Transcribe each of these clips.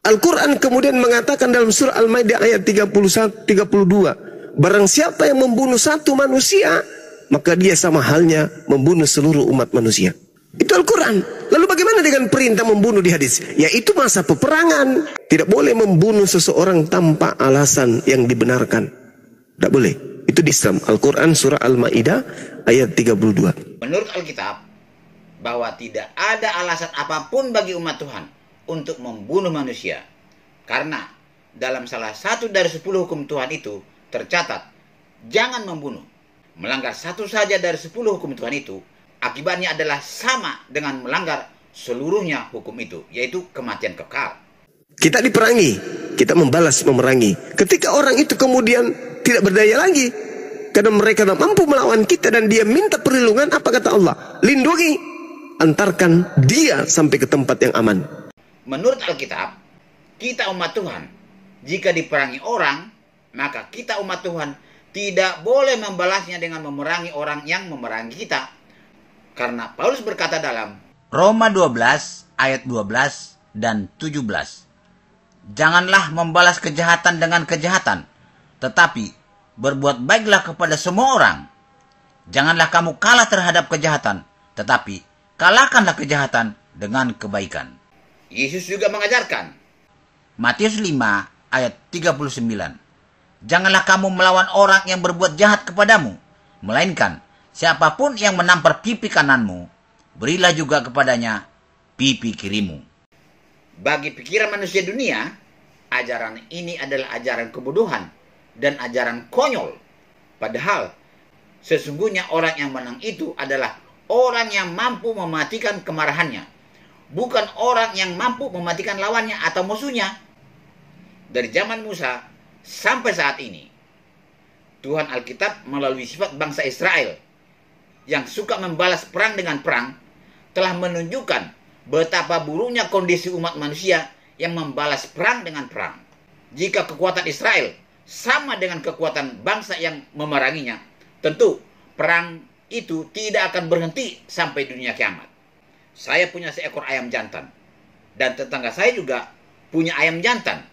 Al-Quran kemudian mengatakan dalam surah Al-Maidah ayat 31-32, barang siapa yang membunuh satu manusia, maka dia sama halnya membunuh seluruh umat manusia. Itu Al-Quran. Lalu bagaimana dengan perintah membunuh di hadis? Yaitu masa peperangan. Tidak boleh membunuh seseorang tanpa alasan yang dibenarkan. Tidak boleh. Itu di Islam. Al-Quran surah Al-Maidah ayat 32. Menurut Alkitab, bahwa tidak ada alasan apapun bagi umat Tuhan untuk membunuh manusia. Karena dalam salah satu dari 10 hukum Tuhan itu tercatat, jangan membunuh. Melanggar satu saja dari 10 hukum Tuhan itu, akibatnya adalah sama dengan melanggar seluruhnya hukum itu, yaitu kematian kekal. Kita diperangi, kita membalas memerangi. Ketika orang itu kemudian tidak berdaya lagi, karena mereka tak mampu melawan kita dan dia minta perlindungan, apa kata Allah? Lindungi, antarkan dia sampai ke tempat yang aman. Menurut Alkitab, kita umat Tuhan, jika diperangi orang, maka kita umat Tuhan tidak boleh membalasnya dengan memerangi orang yang memerangi kita. Karena Paulus berkata dalam Roma 12 ayat 12 dan 17, janganlah membalas kejahatan dengan kejahatan, tetapi berbuat baiklah kepada semua orang. Janganlah kamu kalah terhadap kejahatan, tetapi kalahkanlah kejahatan dengan kebaikan. Yesus juga mengajarkan Matius 5 ayat 39, janganlah kamu melawan orang yang berbuat jahat kepadamu, melainkan siapapun yang menampar pipi kananmu, berilah juga kepadanya pipi kirimu. Bagi pikiran manusia dunia, ajaran ini adalah ajaran kebodohan dan ajaran konyol. Padahal sesungguhnya orang yang menang itu adalah orang yang mampu mematikan kemarahannya, bukan orang yang mampu mematikan lawannya atau musuhnya. Dari zaman Musa sampai saat ini, Tuhan Alkitab melalui sifat bangsa Israel yang suka membalas perang dengan perang telah menunjukkan betapa buruknya kondisi umat manusia yang membalas perang dengan perang. Jika kekuatan Israel sama dengan kekuatan bangsa yang memeranginya, tentu perang itu tidak akan berhenti sampai dunia kiamat. Saya punya seekor ayam jantan, dan tetangga saya juga punya ayam jantan.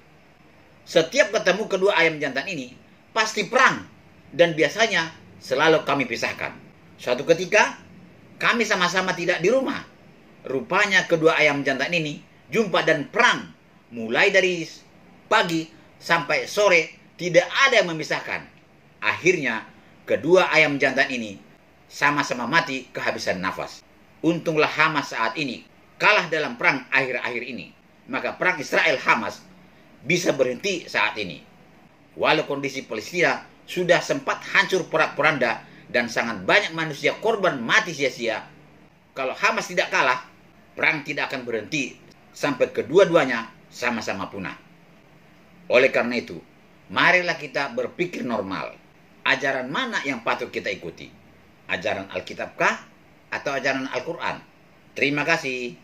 Setiap ketemu kedua ayam jantan ini, pasti perang, dan biasanya selalu kami pisahkan. Suatu ketika, kami sama-sama tidak di rumah. Rupanya kedua ayam jantan ini jumpa dan perang. Mulai dari pagi sampai sore, tidak ada yang memisahkan. Akhirnya, kedua ayam jantan ini sama-sama mati kehabisan nafas. Untunglah Hamas saat ini kalah dalam perang akhir-akhir ini. Maka perang Israel-Hamas bisa berhenti saat ini. Walau kondisi Palestina sudah sempat hancur porak-poranda dan sangat banyak manusia korban mati sia-sia, kalau Hamas tidak kalah, perang tidak akan berhenti sampai kedua-duanya sama-sama punah. Oleh karena itu, marilah kita berpikir normal. Ajaran mana yang patut kita ikuti? Ajaran Alkitabkah atau ajaran Al-Quran? Terima kasih.